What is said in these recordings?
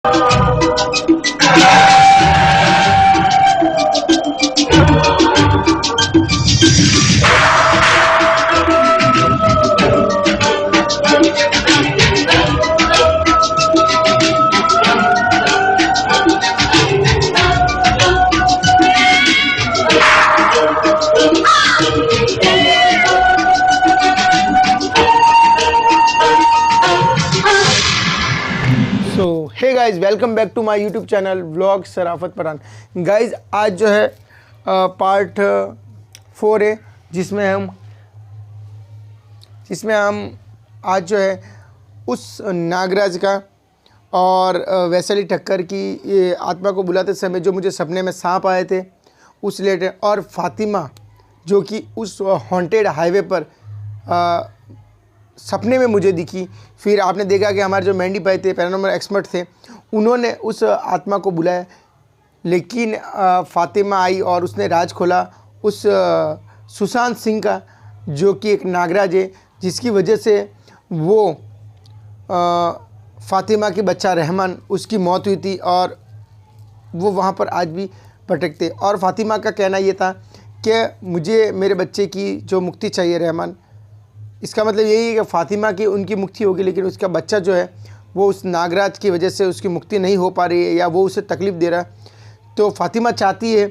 Hey guys, welcome back to my YouTube channel vlog Sharafat Pathan. Guys आज जो है part 4 है जिसमें हम आज जो है उस नागराज का और वैशाली ठक्कर की ये आत्मा को बुलाते समय जो मुझे सपने में सांप आए थे उस रिलेटेड, और फातिमा जो कि उस हॉन्टेड हाईवे पर सपने में मुझे दिखी। फिर आपने देखा कि हमारे जो मेंढी भाई थे, पैरानॉर्मल एक्सपर्ट थे, उन्होंने उस आत्मा को बुलाया, लेकिन फातिमा आई और उसने राज खोला उस सुशांत सिंह का, जो कि एक नागराज है, जिसकी वजह से वो फातिमा की बच्चा रहमान उसकी मौत हुई थी और वो वहाँ पर आज भी भटकते। और फातिमा का कहना ये था कि मुझे मेरे बच्चे की जो मुक्ति चाहिए रहमान, इसका मतलब यही है कि फातिमा की उनकी मुक्ति होगी, लेकिन उसका बच्चा जो है वो उस नागराज की वजह से उसकी मुक्ति नहीं हो पा रही है या वो उसे तकलीफ़ दे रहा है। तो फातिमा चाहती है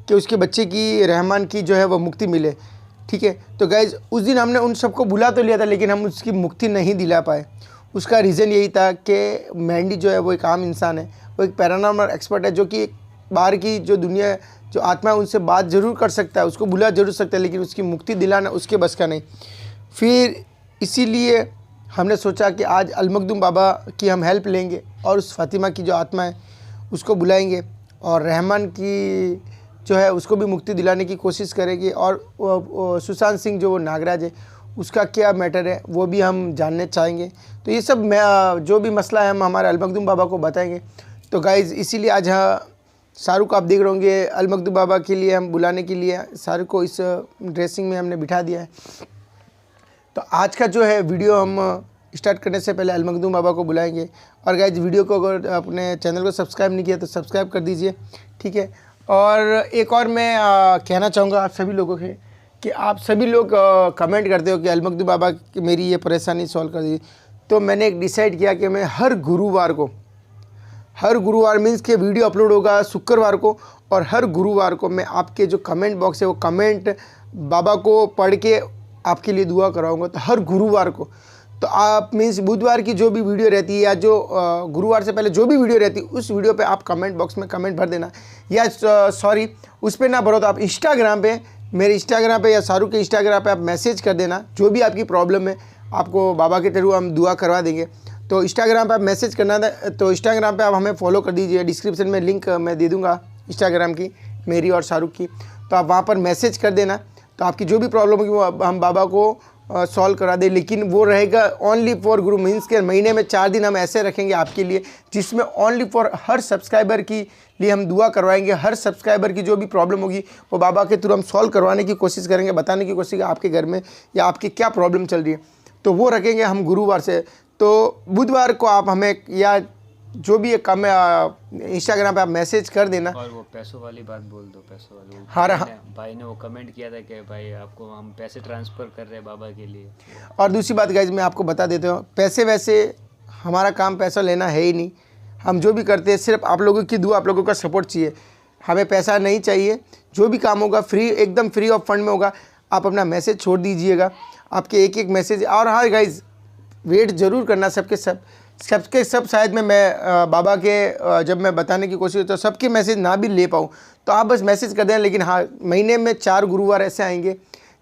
कि उसके बच्चे की, रहमान की जो है वो मुक्ति मिले। ठीक है, तो गाइज़ उस दिन हमने उन सबको बुला तो लिया था, लेकिन हम उसकी मुक्ति नहीं दिला पाए। उसका रीज़न यही था कि मेंढी जो है वो एक आम इंसान है, वो एक पैरानॉर्मल एक्सपर्ट है, जो कि बाहर की जो दुनिया, जो आत्मा है, उनसे बात ज़रूर कर सकता है, उसको बुला जरूर सकता है, लेकिन उसकी मुक्ति दिलाना उसके बस का नहीं। फिर इसीलिए हमने सोचा कि आज अलमखदूम बाबा की हम हेल्प लेंगे और उस फातिमा की जो आत्मा है उसको बुलाएंगे और रहमान की जो है उसको भी मुक्ति दिलाने की कोशिश करेंगे। और सुशांत सिंह जो वो नागराज है उसका क्या मैटर है वो भी हम जानने चाहेंगे। तो ये सब जो भी मसला है हम हमारे अलमखदूम बाबा को बताएंगे। तो गाइज़ इसीलिए आज शाहरुख आप देख रहे होंगे, अलमखदूम बाबा के लिए हम बुलाने के लिए शाहरुख को इस ड्रेसिंग में हमने बिठा दिया है। तो आज का जो है वीडियो हम स्टार्ट करने से पहले अलमखदूम बाबा को बुलाएंगे। और गाइज वीडियो को अगर अपने चैनल को सब्सक्राइब नहीं किया तो सब्सक्राइब कर दीजिए, ठीक है। और एक और मैं कहना चाहूँगा आप सभी लोगों के कि आप सभी लोग कमेंट करते हो कि अलमखदूम बाबा की मेरी ये परेशानी सॉल्व कर दीजिए। तो मैंने एक डिसाइड किया कि मैं हर गुरुवार मीन्स के वीडियो अपलोड होगा शुक्रवार को, और हर गुरुवार को मैं आपके जो कमेंट बॉक्स है वो कमेंट बाबा को पढ़ के आपके लिए दुआ कराऊंगा। तो हर गुरुवार को, तो आप मीन्स बुधवार की जो भी वीडियो रहती है या जो गुरुवार से पहले जो भी वीडियो रहती है उस वीडियो पे आप कमेंट बॉक्स में कमेंट भर देना, या सॉरी उस पर ना भरो तो आप इंस्टाग्राम पे, मेरे इंस्टाग्राम पे या शाहरुख के इंस्टाग्राम पे आप मैसेज कर देना जो भी आपकी प्रॉब्लम है, आपको बाबा के थ्रू हम दुआ करवा देंगे। तो इंस्टाग्राम पर आप मैसेज करना था, तो इंस्टाग्राम पर आप हमें फॉलो कर दीजिए। डिस्क्रिप्शन में लिंक मैं दे दूँगा इंस्टाग्राम की, मेरी और शाहरुख की, तो आप वहाँ पर मैसेज कर देना। तो आपकी जो भी प्रॉब्लम होगी वो हम बाबा को सॉल्व करा दे, लेकिन वो रहेगा ओनली फॉर गुरु मीन्स के महीने में 4 दिन हम ऐसे रखेंगे आपके लिए, जिसमें ओनली फॉर हर सब्सक्राइबर की लिए हम दुआ करवाएंगे। हर सब्सक्राइबर की जो भी प्रॉब्लम होगी वो बाबा के थ्रू हम सॉल्व करवाने की कोशिश करेंगे, बताने की कोशिश आपके घर में या आपकी क्या प्रॉब्लम चल रही है, तो वो रखेंगे हम गुरुवार से। तो बुधवार को आप हमें या जो भी कम इंस्टाग्राम पे आप मैसेज कर देना। और वो पैसों वाली बात बोल दो, पैसों वाली। हाँ, भाई ने वो कमेंट किया था कि भाई आपको हम पैसे ट्रांसफ़र कर रहे हैं बाबा के लिए। और दूसरी बात गाइज मैं आपको बता देता हूँ, पैसे वैसे हमारा काम पैसा लेना है ही नहीं। हम जो भी करते हैं सिर्फ आप लोगों की दुआ, आप लोगों का सपोर्ट चाहिए, हमें पैसा नहीं चाहिए। जो भी काम होगा फ्री, एकदम फ्री ऑफ फंड में होगा। आप अपना मैसेज छोड़ दीजिएगा, आपके एक एक मैसेज। और हाँ गाइज वेट ज़रूर करना सबके सब शायद मैं बाबा के जब मैं बताने की कोशिश तो सबके मैसेज ना भी ले पाऊँ, तो आप बस मैसेज कर दें। लेकिन हाँ, महीने में 4 गुरुवार ऐसे आएंगे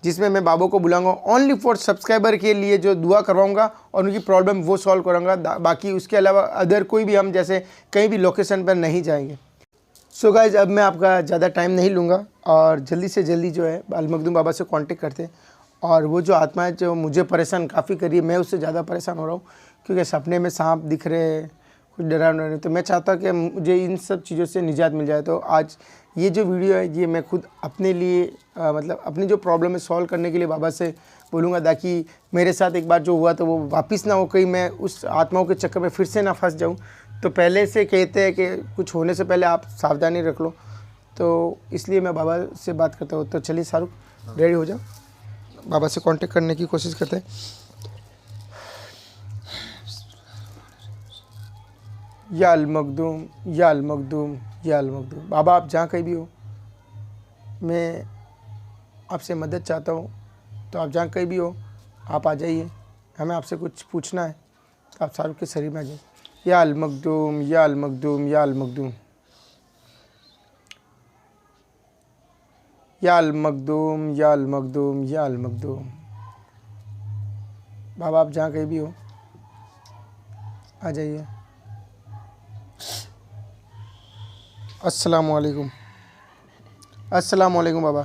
जिसमें मैं बाबा को बुलाऊंगा ओनली फॉर सब्सक्राइबर के लिए, जो दुआ करवाऊंगा और उनकी प्रॉब्लम वो सॉल्व करूँगा। बाकी उसके अलावा अदर कोई भी हम जैसे कहीं भी लोकेशन पर नहीं जाएंगे। सो गाइज अब मैं आपका ज़्यादा टाइम नहीं लूँगा और जल्दी से जल्दी जो है अलमखदूम बाबा से कांटेक्ट करते हैं। और वो जो आत्मा है जो मुझे परेशान काफ़ी करी है, मैं उससे ज़्यादा परेशान हो रहा हूँ, क्योंकि सपने में सांप दिख रहे, कुछ डरावना। तो मैं चाहता हूँ कि मुझे इन सब चीज़ों से निजात मिल जाए। तो आज ये जो वीडियो है ये मैं खुद अपने लिए मतलब अपनी जो प्रॉब्लम है सॉल्व करने के लिए बाबा से बोलूँगा, ताकि मेरे साथ एक बार जो हुआ तो वो वापस ना हो, कहीं मैं उस आत्माओं के चक्कर में फिर से ना फंस जाऊँ। तो पहले से कहते हैं कि कुछ होने से पहले आप सावधानी रख लो, तो इसलिए मैं बाबा से बात करता हूँ। तो चलिए शाहरुख, रेडी हो जाओ, बाबा से कांटेक्ट करने की कोशिश करते हैं। या अल मखदूम, या अल मखदूम, या अल मखदूम। बाबा आप जहाँ कहीं भी हो, मैं आपसे मदद चाहता हूँ, तो आप जहाँ कहीं भी हो आप आ जाइए, हमें आपसे कुछ पूछना है, तो आप शाहरुख के शरीर में आ जाइए। या अल मखदूम, या अल मखदूम, या अल मखदूम, या अल मखदूम, या अल मखदूम, या अल मखदूम। बाबा आप जहाँ कहीं भी हो आ जाइए। अस्सलाम वालेकुम, अस्सलाम वालेकुम बाबा।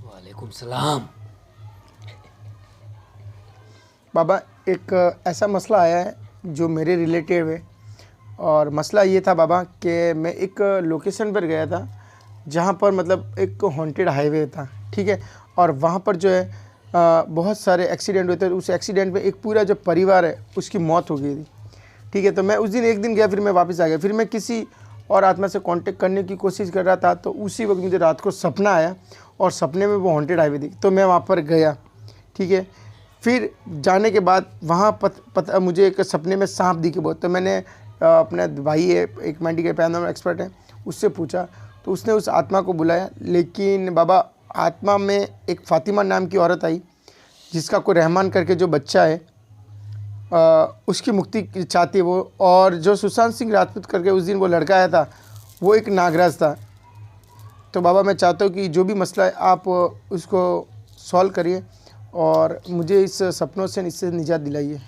वालेकुम सलाम। बाबा एक ऐसा मसला आया है जो मेरे रिलेटेड है, और मसला ये था बाबा कि मैं एक लोकेशन पर गया था जहाँ पर मतलब एक हॉन्टेड हाईवे था, ठीक है, और वहाँ पर जो है बहुत सारे एक्सीडेंट हुए थे। उस एक्सीडेंट में एक पूरा जो परिवार है उसकी मौत हो गई थी, ठीक है। तो मैं उस दिन एक दिन गया, फिर मैं वापस आ गया। फिर मैं किसी और आत्मा से कांटेक्ट करने की कोशिश कर रहा था, तो उसी वक्त मुझे रात को सपना आया, और सपने में वो हॉन्टेड हाईवे दिखी, तो मैं वहाँ पर गया, ठीक है। फिर जाने के बाद वहाँ मुझे एक सपने में सांप दिखे बहुत। तो मैंने अपना भाई है, एक मेडिकल पैरानॉर्मल एक्सपर्ट है, उससे पूछा, तो उसने उस आत्मा को बुलाया। लेकिन बाबा आत्मा में एक फ़ातिमा नाम की औरत आई, जिसका कोई रहमान करके जो बच्चा है उसकी मुक्ति चाहती है वो। और जो सुशांत सिंह राजपूत करके उस दिन वो लड़का आया था, वो एक नागराज था। तो बाबा मैं चाहता हूँ कि जो भी मसला है आप उसको सॉल्व करिए, और मुझे इस सपनों से इससे निजात दिलाइए।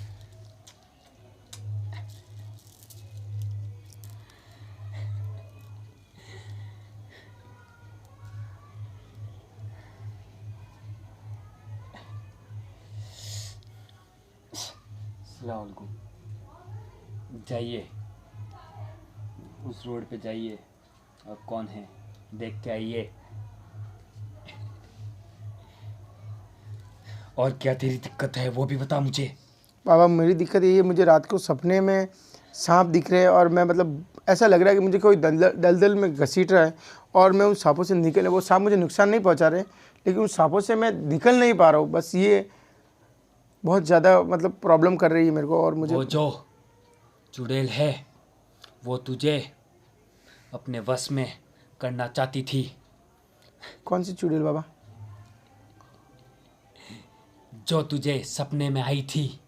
अस्सलाम वालेकुम। जाइए, उस रोड पे जाइए, और कौन है देख के आइए। और क्या तेरी दिक्कत है वो भी बता मुझे। बाबा मेरी दिक्कत यही है, मुझे रात को सपने में सांप दिख रहे हैं, और मैं मतलब ऐसा लग रहा है कि मुझे कोई दलदल में घसीट रहा है, और मैं उन सांपों से निकल, वो सांप मुझे नुकसान नहीं पहुंचा रहे, लेकिन उन सांपों से मैं निकल नहीं पा रहा हूँ। बस ये बहुत ज़्यादा मतलब प्रॉब्लम कर रही है मेरे को। और मुझे वो जो चुड़ैल है वो तुझे अपने वश में करना चाहती थी। कौन सी चुड़ैल बाबा? जो तुझे सपने में आई थी,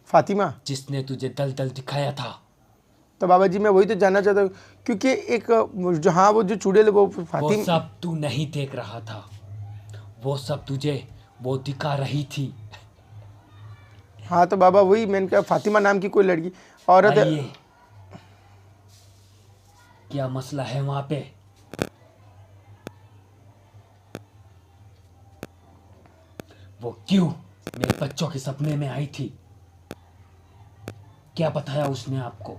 फातिमा, जिसने तुझे दलदल दिखाया था। तो बाबा जी मैं वही तो जानना चाहता हूँ, क्योंकि एक जो हाँ वो जो चुड़ैल है वो वो फातिमा। सब तू नहीं देख रहा था, वो सब तुझे वो दिखा रही थी। हाँ तो बाबा वही मैंने कहा, फातिमा नाम की कोई लड़की औरत है। आइए, क्या मसला है वहां पे? वो क्यों मेरे बच्चों के सपने में आई थी? क्या बताया उसने आपको?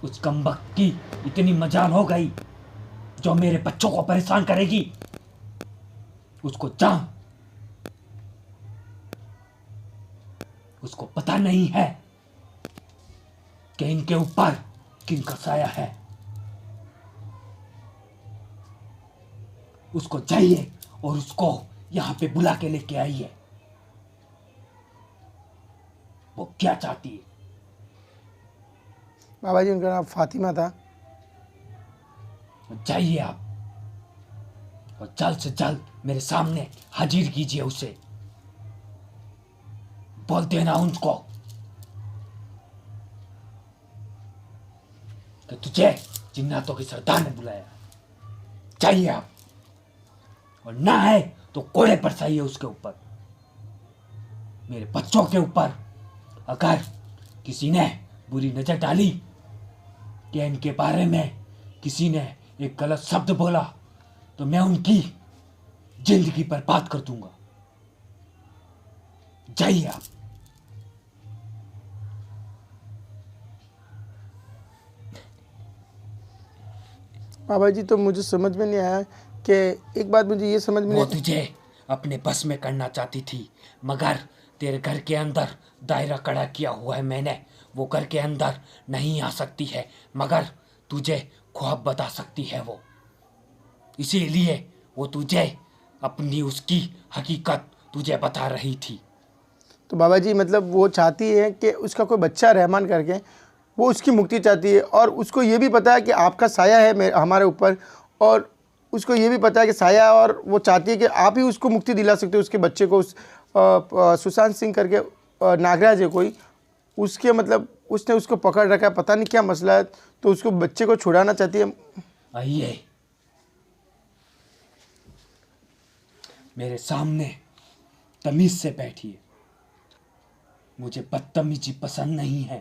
उस कमबख्त की इतनी मजाल हो गई जो मेरे बच्चों को परेशान करेगी, उसको जान। उसको पता नहीं है कि इनके ऊपर किनका साया है। उसको जाइए और उसको यहां पे बुला के लेके आइए। वो क्या चाहती है? बाबा जी उनका नाम फातिमा था। जाइए आप, और जल्द से जल्द मेरे सामने हाजिर कीजिए उसे। बोलते ना उनको कि तुझे जिन्नातों के सरदार ने बुलाया। चाहिए आप, और ना है तो कोड़े बरसाइए उसके ऊपर, मेरे बच्चों के ऊपर। अगर किसी ने बुरी नजर डाली कि इनके बारे में किसी ने एक गलत शब्द बोला, तो मैं उनकी जिंदगी बर्बाद कर दूंगा। जाइए आप। बाबा जी तो मुझे समझ में नहीं आया कि एक बात मुझे ये समझ में वो नहीं। तुझे अपने बस में करना चाहती थी, मगर तेरे घर के अंदर दायरा खड़ा किया हुआ है मैंने, वो घर के अंदर नहीं आ सकती है, मगर तुझे ख्वाब बता सकती है वो। इसीलिए वो तुझे अपनी उसकी हकीकत तुझे बता रही थी। तो बाबा जी मतलब वो चाहती है कि उसका कोई बच्चा रहमान करके, वो उसकी मुक्ति चाहती है, और उसको ये भी पता है कि आपका साया है हमारे ऊपर, और उसको ये भी पता है कि साया, और वो चाहती है कि आप ही उसको मुक्ति दिला सकते हो, उसके बच्चे को। उस सुशांत सिंह करके नागराज है कोई, उसके मतलब उसने उसको पकड़ रखा है, पता नहीं क्या मसला है, तो उसको बच्चे को छुड़ाना चाहती है। आइए मेरे सामने तमीज से बैठिए, मुझे बदतमीजी पसंद नहीं है।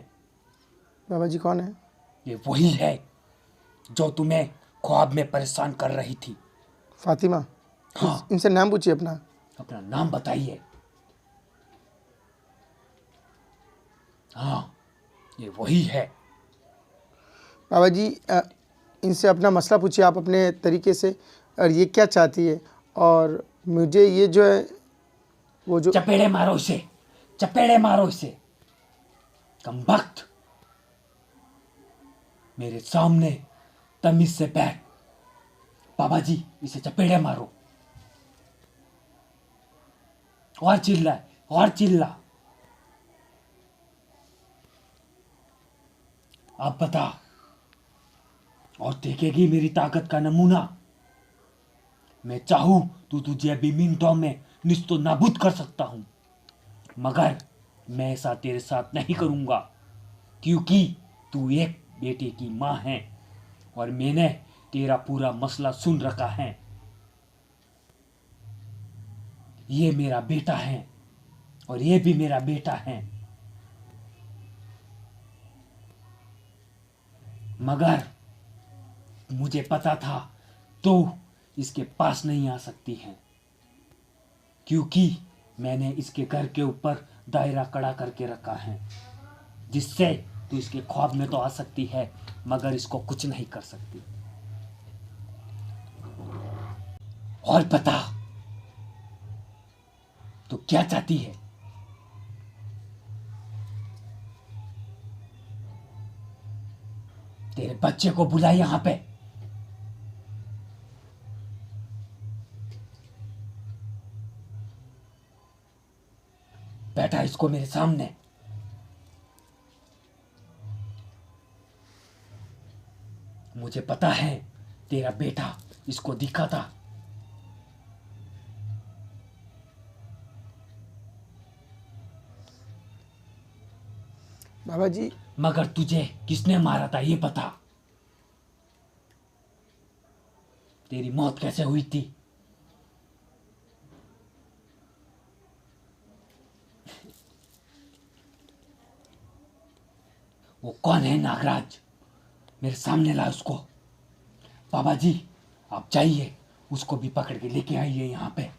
बाबा जी कौन है? ये वही है जो तुम्हें ख्वाब में परेशान कर रही थी। फातिमा। हाँ, इनसे नाम पूछिए अपना। अपना नाम बताइए। हाँ, ये वही है। बाबा जी इनसे अपना मसला पूछिए आप अपने तरीके से, और ये क्या चाहती है, और मुझे ये जो है वो जो चपेड़े मारो इसे, चपेड़े मारो इसे, कमबख्त। मेरे सामने तमीज से बैठ। बाबा जी इसे चपेड़े मारो, और चिल्ला, और चिल्ला। अब बता, और देखेगी मेरी ताकत का नमूना। मैं चाहूं तो तुझे अभी मिनटों में निस्तो नाबूद कर सकता हूं, मगर मैं ऐसा तेरे साथ नहीं करूंगा, क्योंकि तू एक बेटे की मां है और मैंने तेरा पूरा मसला सुन रखा है। ये मेरा बेटा है और ये भी मेरा बेटा है, मगर मुझे पता था तो इसके पास नहीं आ सकती है, क्योंकि मैंने इसके घर के ऊपर दायरा खड़ा करके रखा है, जिससे तू इसके ख्वाब में तो आ सकती है मगर इसको कुछ नहीं कर सकती। और बता, तू क्या चाहती है? तेरे बच्चे को बुला यहां पे। बैठा इसको मेरे सामने। मुझे पता है तेरा बेटा इसको दिखा था। बाबा जी मगर तुझे किसने मारा था ये बता। तेरी मौत कैसे हुई थी? वो कौन है नागराज? मेरे सामने ला उसको। बाबा जी आप जाइए, उसको भी पकड़ के लेके आइए यहाँ पे।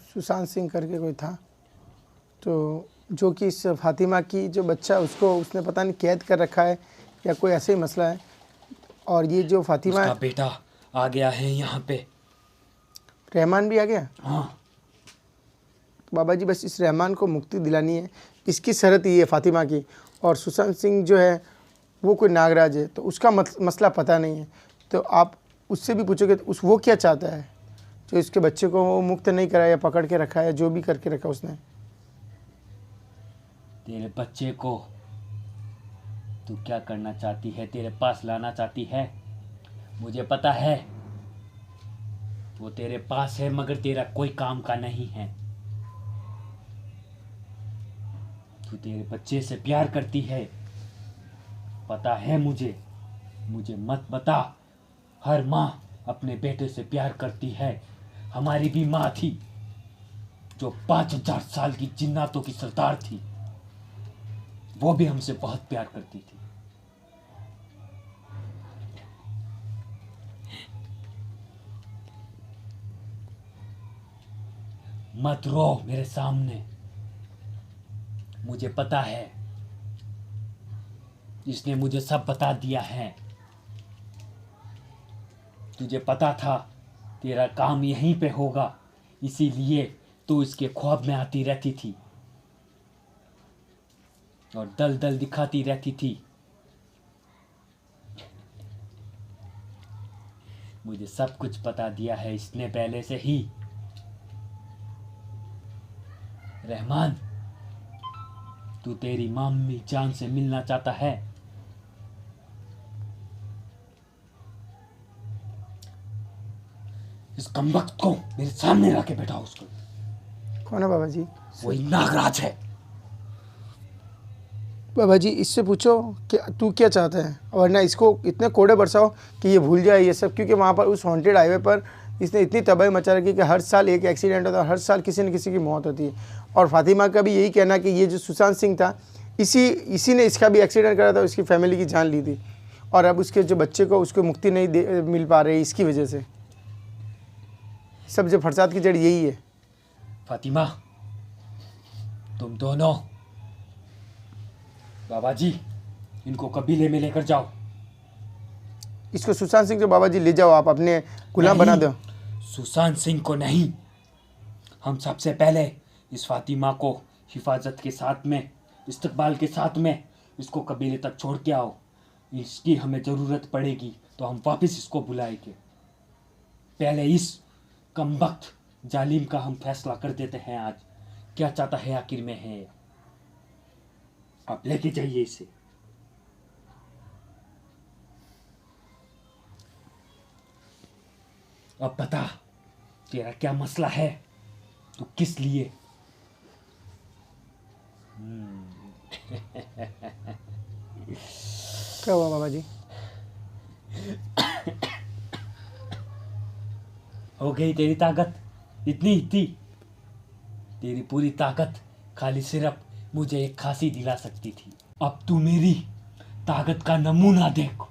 सुशांत सिंह करके कोई था, तो जो कि इस फातिमा की जो बच्चा उसको उसने पता नहीं कैद कर रखा है या कोई ऐसे ही मसला है। और ये जो फातिमा उसका है, बेटा आ गया है यहाँ पे। रहमान भी आ गया। हाँ, बाबा जी बस इस रहमान को मुक्ति दिलानी है, इसकी शर्त ये है फातिमा की। और सुशांत सिंह जो है वो कोई नागराज है, तो उसका मसला पता नहीं है, तो आप उससे भी पूछोगे तो वो क्या चाहता है जो इसके बच्चे को वो मुक्त नहीं कराया या पकड़ के रखा है, जो भी करके रखा उसने। तेरे बच्चे को तू क्या करना चाहती है? तेरे पास लाना चाहती है? मुझे पता है वो तेरे पास है, मगर तेरा कोई काम का नहीं है। तू तेरे बच्चे से प्यार करती है, पता है मुझे। मुझे मत बता। हर माँ अपने बेटे से प्यार करती है। हमारी भी माँ थी जो 5000 साल की जिन्नातों की सरदार थी, वो भी हमसे बहुत प्यार करती थी। मत रो मेरे सामने। मुझे पता है, इसने मुझे सब बता दिया है। तुझे पता था तेरा काम यहीं पे होगा, इसीलिए तू इसके ख्वाब में आती रहती थी और दल दल दिखाती रहती थी। मुझे सब कुछ बता दिया है इसने पहले से ही। रहमान, तू तेरी मामी जान से मिलना चाहता है? इस कमबख्त को मेरे सामने रख के बैठाओ उसको। कौन है बाबा जी? वही नागराज है। बाबा जी इससे पूछो कि तू क्या चाहता है, वरना इसको इतने कोड़े बरसाओ कि ये भूल जाए ये सब। क्योंकि वहाँ पर उस हॉन्टेड हाईवे पर इसने इतनी तबाही मचा रखी कि हर साल एक एक्सीडेंट होता है, हर साल किसी न किसी की मौत होती है। और फातिमा का भी यही कहना कि ये जो सुशांत सिंह था, इसी ने इसका भी एक्सीडेंट करा था, उसकी फैमिली की जान ली थी। और अब उसके जो बच्चे को उसको मुक्ति नहीं मिल पा रही इसकी वजह से। सब जो फरसाद की जड़ यही है। फातिमा, तुम दोनों बाबा जी इनको कबीले में लेकर जाओ। इसको सुशांत सिंह को बाबा जी ले जाओ, आप अपने गुलाम बना दो। सुशांत सिंह को नहीं, हम सबसे पहले इस फातिमा को हिफाजत के साथ में, इस्तकबाल के साथ में इसको कबीले तक छोड़ के आओ। इसकी हमें ज़रूरत पड़ेगी तो हम वापस इसको बुलाएंगे। पहले इस कमबख्त जालिम का हम फैसला कर देते हैं आज। क्या चाहता है आखिर में है? आप लेके जाइए इसे। अब बता, तेरा क्या मसला है? तू किस लिए? क्या हुआ बाबा जी? हो गई तेरी ताकत? इतनी ही थी तेरी पूरी ताकत, खाली सिर्फ मुझे एक खांसी दिला सकती थी। अब तू मेरी ताकत का नमूना देख।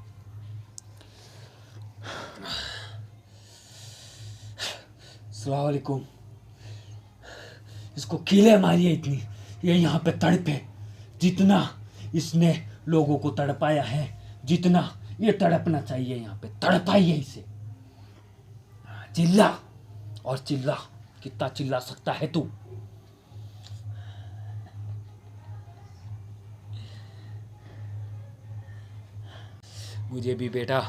अस्सलाम वालेकुम। इसको कीले मारिए इतनी, ये यहाँ पे तड़पे जितना इसने लोगों को तड़पाया है, जितना ये तड़पना चाहिए यहाँ पे तड़पाइए इसे। चिल्ला और चिल्ला, कितना चिल्ला सकता है तू? मुझे भी बेटा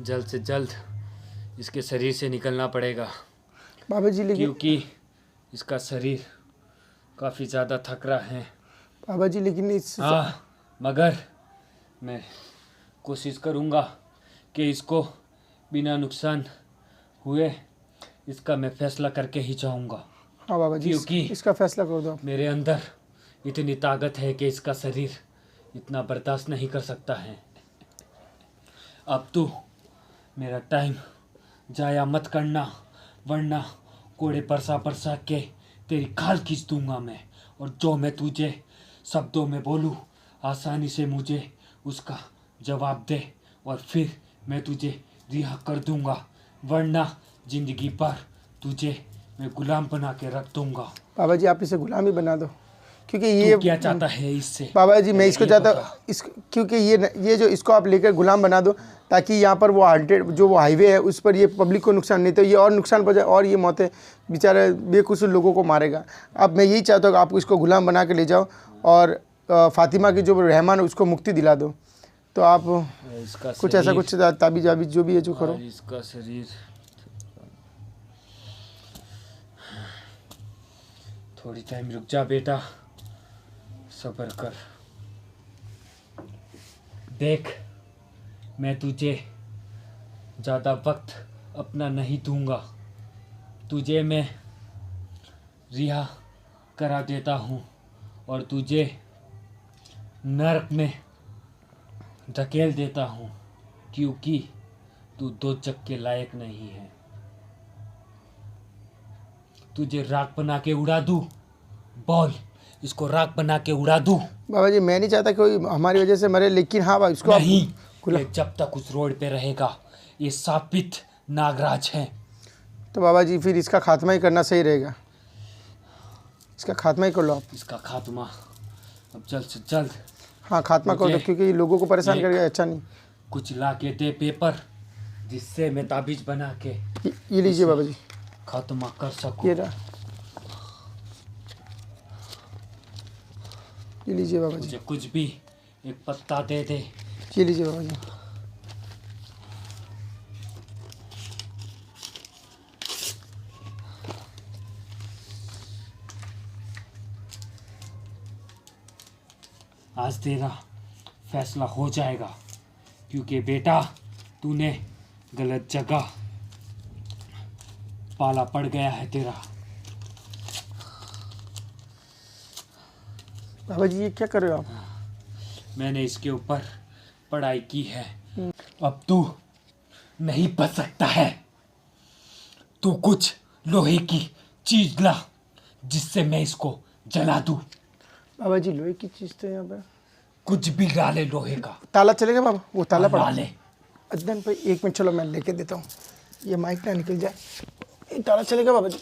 जल्द से जल्द इसके शरीर से निकलना पड़ेगा बाबा जी लेकिन क्योंकि इसका शरीर काफ़ी ज़्यादा थक रहा है। बाबा जी लेकिन इस हाँ, मगर मैं कोशिश करूँगा कि इसको बिना नुकसान हुए इसका मैं फैसला करके ही जाऊँगा। हाँ बाबा जी, क्योंकि इसका फैसला कर दो। मेरे अंदर इतनी ताकत है कि इसका शरीर इतना बर्दाश्त नहीं कर सकता है। अब तू मेरा टाइम जाया मत करना, वरना कोड़े परसा परसा के तेरी खाल खींच दूंगा मैं। और जो मैं तुझे शब्दों में बोलूँ आसानी से मुझे उसका जवाब दे और फिर मैं तुझे रिहा कर दूंगा, वरना ज़िंदगी भर तुझे मैं गुलाम बना के रख दूंगा। बाबा जी आप इसे गुलाम ही बना दो, क्योंकि ये तू क्या चाहता है इससे? बाबा जी मैं इसको ये चाहता बता। इस क्योंकि ये जो इसको आप लेकर गुलाम बना दो, ताकि यहाँ पर वो हॉन्टेड जो वो हाईवे है उस पर ये पब्लिक को नुकसान नहीं, तो ये और नुकसान पहुँचाए और ये मौतें बेचारे बेकसूर लोगों को मारेगा। अब मैं यही चाहता हूँ कि आप इसको गुलाम बना के ले जाओ और फातिमा की जो रहमान है उसको मुक्ति दिला दो। तो आप इसका कुछ ऐसा कुछ ताबीज वाबीज जो भी है जो करो। और इसका शरीर थोड़ी टाइम रुक जा बेटा, सब्र कर। देख, मैं तुझे ज़्यादा वक्त अपना नहीं दूंगा, तुझे मैं रिहा करा देता हूँ और तुझे नरक में धकेल देता हूँ, क्योंकि तू दो जग के लायक नहीं है। तुझे राख बना के उड़ा दूँ? बोल, इसको राख बना के उड़ा दूँ? बाबा जी मैं नहीं चाहता कोई हमारी वजह से मरे, लेकिन हाँ भाई इसको नहीं, ये जब तक उस रोड पे रहेगा ये साबित नागराज है। तो बाबा जी फिर इसका खात्मा ही करना सही रहेगा, इसका खात्मा ही कर लो आप। इसका खात्मा अब जल्द से जल्द हाँ खात्मा कर दो, क्योंकि ये लोगों को परेशान करके अच्छा नहीं। कुछ ला के दे पेपर, जिससे मैं ताबीज बना के ये लीजिए बाबा जी, खात्मा कर सकूं। ये रहा। ये लीजिए बाबा जी, मुझे कुछ भी एक पत्ता दे दे। ये लीजिए बाबा जी। आज तेरा फैसला हो जाएगा, क्योंकि बेटा तूने गलत जगह पाला पड़ गया है तेरा। बाबा जी ये क्या कर रहे हो आप? मैंने इसके ऊपर पढ़ाई की है। अब तू नहीं बच सकता है। तू कुछ लोहे की चीज ला जिससे मैं इसको जला दूं। बाबा जी लोहे की चीज़ तो यहाँ पे कुछ भी ला ले लोहे का। ताला चलेगा बाबा? वो ताला ला पड़ा। ले। अदनान भाई एक मिनट, चलो मैं लेके देता हूँ, ये माइक ना निकल जाए। ये ताला चलेगा बाबा जी?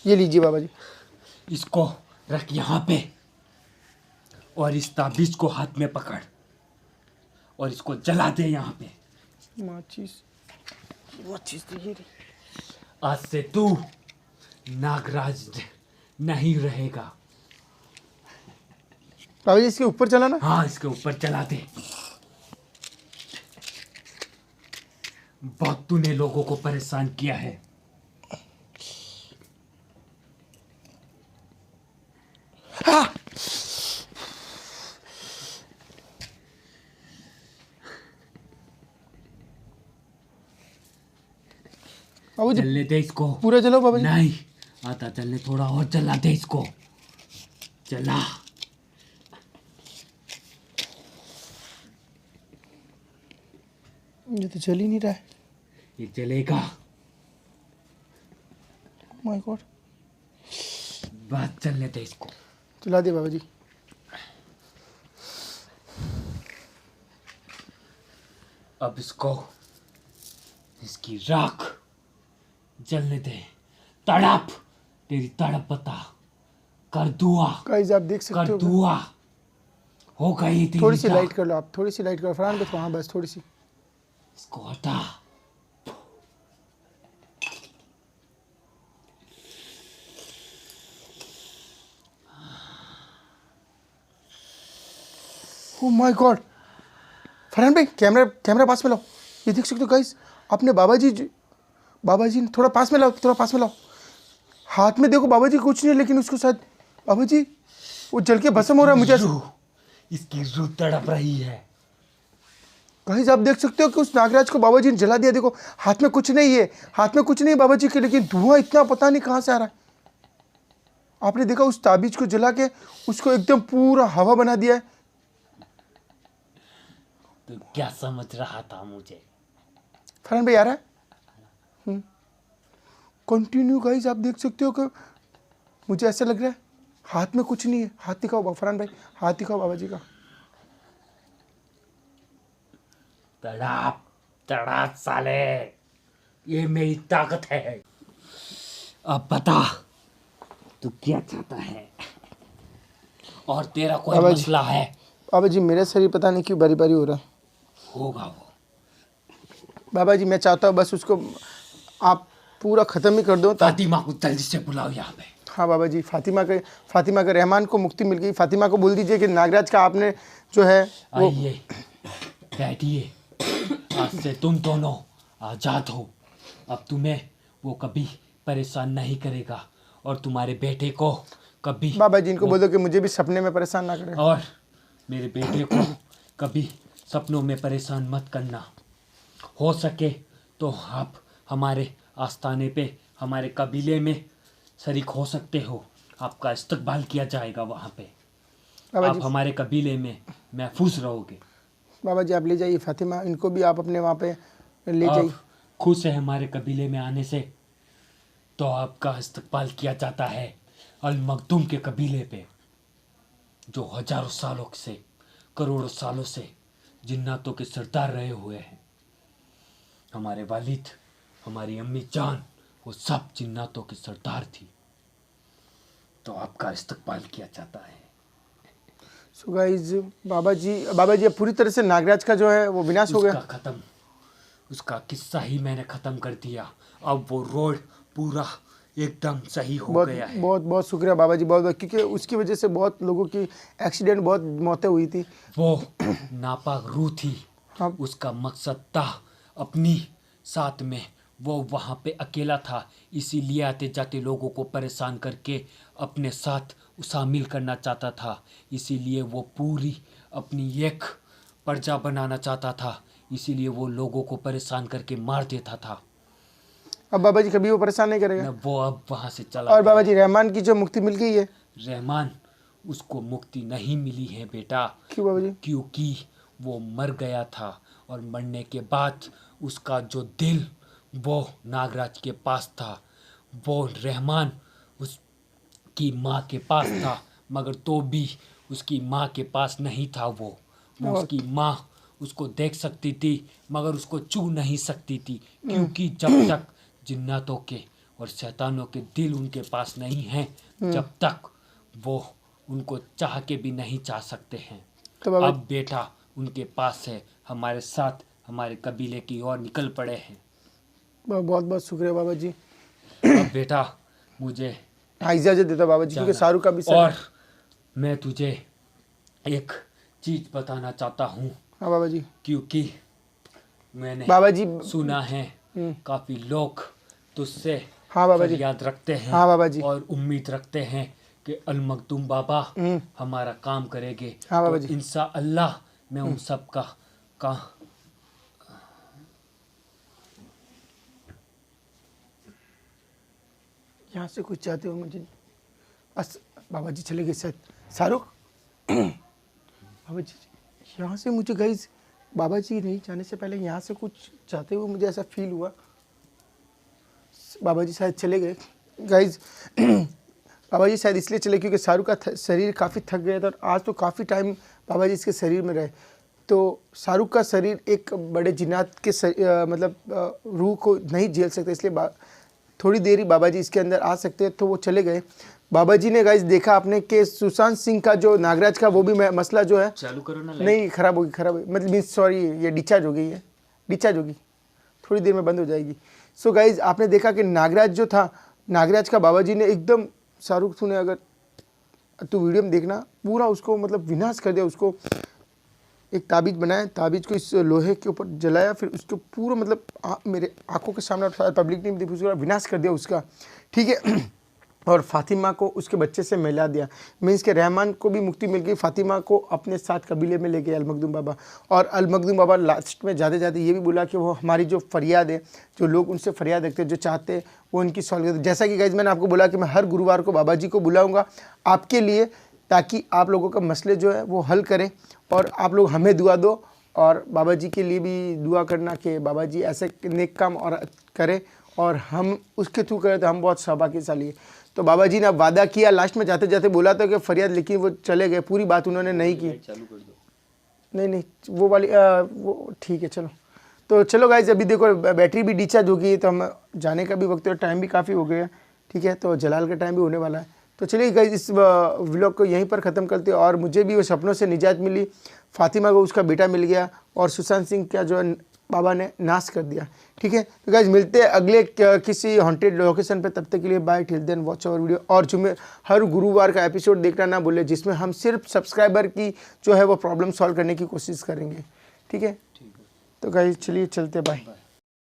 ये लीजिए बाबा जी। इसको रख यहाँ पे और इस ताबीज को हाथ में पकड़ और इसको जला दे यहाँ पे। माचिस, माचिस तो ये रही। आज से तू नागराज नहीं रहेगा। बाबा जी इसके ऊपर चला ना? हाँ, इसके ऊपर चला दे। बहुत तूने लोगों को परेशान किया है। हाँ! बाबू जी जलने दे इसको। पूरा जलाओ बाबा जी। नहीं आता, चलने थोड़ा और जला दे इसको। जला। ये तो जल ही नहीं रहा है। ये जलेगा। माय गॉड, बस चलने दे इसको। चला दिया बाबा जी। अब इसको, इसकी राख जलने दे। तड़प, तेरी तड़प बता। कर दुआ, गाइस आप देख सकते कर हो, दुआ। हो गई तेरी थोड़ी सी जान। लाइट कर लो आप, थोड़ी सी लाइट करो फरहान भाई, हाँ बस थोड़ी सी। इसको हटा। ओह माय गॉड, फरहान भाई कैमरा कैमरा पास में लाओ। ये देख सकते हो गाइस, अपने बाबा जी ने थोड़ा पास में लाओ, थोड़ा पास में लाओ। हाथ में देखो बाबा जी कुछ नहीं है, लेकिन उसको शायद बाबा जी वो जल के भस्म हो रहा है मुझे। इसकी रूह तड़प रही है। गाइस आप देख सकते हो कि उस नागराज को बाबा जी ने जला दिया। देखो हाथ में कुछ नहीं है, हाथ में कुछ नहीं है बाबा जी के, लेकिन धुआं इतना पता नहीं कहाँ से आ रहा है। आपने देखा उस ताबीज को जला के उसको एकदम पूरा हवा बना दिया है। तो क्या समझ रहा था मुझे? फरहान भाई आ रहा है कंटिन्यू। गाइस आप देख सकते हो कि मुझे ऐसा लग रहा है हाथ में कुछ नहीं है। हाथ दिखाओ फरहान भाई, हाथ दिखाओ बाबा जी का। तड़प तड़प साले, ये मेरी ताकत है। अब बता तू क्या चाहता है और तेरा कोई बाबा जी। मसला है? बाबा जी मेरा शरीर पता नहीं क्यों बारी बारी हो रहा है। होगा वो। बाबा जी मैं चाहता हूँ बस उसको आप पूरा ख़त्म ही कर दो। फातिमा को जल्दी से बुलाओ यहाँ पे। हाँ बाबा जी, फातिमा के रहमान को मुक्ति मिल गई। फातिमा को बोल दीजिए कि नागराज का आपने जो है वो। आइए बैठिए। आज से तुम दोनों आजाद हो। अब तुम्हें वो कभी परेशान नहीं करेगा और तुम्हारे बेटे को कभी। बाबा जी इनको बोल दो कि मुझे भी सपने में परेशान ना करें। और मेरे बेटे को कभी सपनों में परेशान मत करना। हो सके तो आप हमारे आस्थाने पे, हमारे कबीले में शरीक हो सकते हो। आपका इस्तकबाल किया जाएगा वहाँ पे। बाबा आप जी, हमारे कबीले में महफूज रहोगे। बाबा जी आप ले जाइए फातिमा, इनको भी आप अपने वहाँ पे ले जाइए। आप खुश है हमारे कबीले में आने से, तो आपका इस्तकबाल किया जाता है अल मखदूम के कबीले पे, जो हजारों सालों से, करोड़ों सालों से जिन्नातों के सरदार रहे हुए हैं। हमारे वालिद, हमारी अम्मी जान, वो सब जिन्नातों की सरदार थी। तो आपका इस्तकबाल किया जाता है। सो गाइस बाबा जी अब पूरी तरह से नागराज का जो है वो विनाश हो गया। उसका खत्म, उसका किस्सा ही मैंने ख़त्म कर दिया। अब वो रोड पूरा एकदम सही हो बहुत गया है। बहुत बहुत शुक्रिया बाबा जी, बहुत बहुत, क्योंकि उसकी वजह से बहुत लोगों की एक्सीडेंट, बहुत मौतें हुई थी। वो नापाक रूह थी, हाँ उसका मकसद था अपनी साथ में, वो वहाँ पे अकेला था, इसीलिए आते जाते लोगों को परेशान करके अपने साथ शामिल करना चाहता था, इसीलिए वो पूरी अपनी एक प्रजा बनाना चाहता था, इसीलिए वो लोगों को परेशान करके मार देता था। अब बाबा जी कभी वो परेशान नहीं करेगा। न वो अब वहाँ से चला और बाबा गया। जी रहमान की जो मुक्ति मिल गई है, रहमान, उसको मुक्ति नहीं मिली है बेटा, क्यों बाबा जी? क्योंकि वो मर गया था और मरने के बाद उसका जो दिल वो नागराज के पास था, वो रहमान उसकी माँ के पास था, मगर तो भी उसकी माँ के पास नहीं था। वो उसकी माँ उसको देख सकती थी मगर उसको छू नहीं सकती थी, क्योंकि जब तक जिन्नातों के और शैतानों के दिल उनके पास नहीं हैं, जब तक वो उनको चाह के भी नहीं चाह सकते हैं। तो बाबा अब बेटा उनके पास है, हमारे साथ हमारे कबीले की ओर निकल पड़े हैं। बहुत बहुत शुक्रिया बाबा जी। अब बेटा मुझे हाँ इजाज़त देता बाबा जी, क्योंकि जाना। शाहरुख का भी और मैं तुझे एक चीज बताना चाहता हूँ, हाँ बाबा जी। क्योंकि मैंने बाबा जी सुना है काफी लोग तुझसे हाँ बाबा जी। फरियाद रखते हैं हाँ बाबा जी। और उम्मीद रखते हैं कि अल मखदूम बाबा हमारा काम करेंगे। हाँ बाबा तो जी। इंशा अल्लाह मैं उन सब का यहाँ से कुछ चाहते हो मुझे? बस बाबा जी चले गए शायद। शाहरुख बाबा जी यहाँ से मुझे गाइस, बाबा जी नहीं जाने से पहले यहाँ से कुछ चाहते हुए मुझे ऐसा फील हुआ। बाबा जी शायद चले गए गाइस। बाबा जी शायद इसलिए चले क्योंकि शाहरुख का शरीर काफ़ी थक गया था और आज तो काफ़ी टाइम बाबा जी इसके शरीर में रहे। तो शाहरुख का शरीर एक बड़े जिन्नात के रूह को नहीं झेल सकते, इसलिए थोड़ी देर ही बाबा जी इसके अंदर आ सकते हैं, तो वो चले गए। बाबा जी ने गाइस देखा आपने कि सुशांत सिंह का जो नागराज का वो भी मसला जो है, चालू करो ना। नहीं खराब होगी मतलब मीन्स सॉरी, ये डिस्चार्ज हो गई है, डिस्चार्ज होगी, थोड़ी देर में बंद हो जाएगी। सो गाइज आपने देखा कि नागराज जो था, नागराज का बाबा जी ने एकदम, शाहरुख तूने अगर तू वीडियो में देखना, पूरा उसको मतलब विनाश कर दिया। उसको एक ताबीज़ बनाया, ताबीज़ को इस लोहे के ऊपर जलाया, फिर उसको पूरा मतलब मेरे आंखों के सामने पब्लिक ने देखा, उसका विनाश कर दिया उसका, ठीक है। और फातिमा को उसके बच्चे से मिला दिया। मीन्स के रहमान को भी मुक्ति मिल गई, फातिमा को अपने साथ कबीले में ले गए अल मखदूम बाबा। और अल मखदूम बाबा लास्ट में जाते जाते ये भी बोला कि वो हमारी जो फरियाद है, जो लोग उनसे फरियाद रखते हैं, जो चाहते हैं वो उनकी सॉल्व करते। जैसा कि गाइज मैंने आपको बोला कि मैं हर गुरुवार को बाबा जी को बुलाऊँगा आपके लिए, ताकि आप लोगों का मसले जो है वो हल करें और आप लोग हमें दुआ दो और बाबा जी के लिए भी दुआ करना कि बाबा जी ऐसे नेक काम और करें और हम उसके थ्रू करें तो हम बहुत सौभाग्यशाली है। तो बाबा जी ने अब वादा किया, लास्ट में जाते जाते बोला था कि फरियाद, लेकिन वो चले गए, पूरी बात उन्होंने नहीं की। चालू कर दो। नहीं वो वाली वो ठीक है चलो। तो चलो गाइज अभी देखो बैटरी भी डिस्चार्ज हो गई है, तो हम जाने का भी वक्त है और टाइम भी काफ़ी हो गया, ठीक है। तो जलाल का टाइम भी होने वाला है। तो चलिए गाइज इस व्लॉग को यहीं पर ख़त्म करते हैं। और मुझे भी वो सपनों से निजात मिली, फातिमा को उसका बेटा मिल गया और सुशांत सिंह का जो बाबा ने नाश कर दिया, ठीक है। तो गाइज मिलते हैं अगले किसी हॉन्टेड लोकेशन पे, तब तक के लिए bye, till then watch our video. और हर गुरुवार का एपिसोड देखना ना भूले, जिसमें हम सिर्फ सब्सक्राइबर की जो है वो प्रॉब्लम सॉल्व करने की कोशिश करेंगे, ठीक है। तो गाइज चलिए चलते, बाय।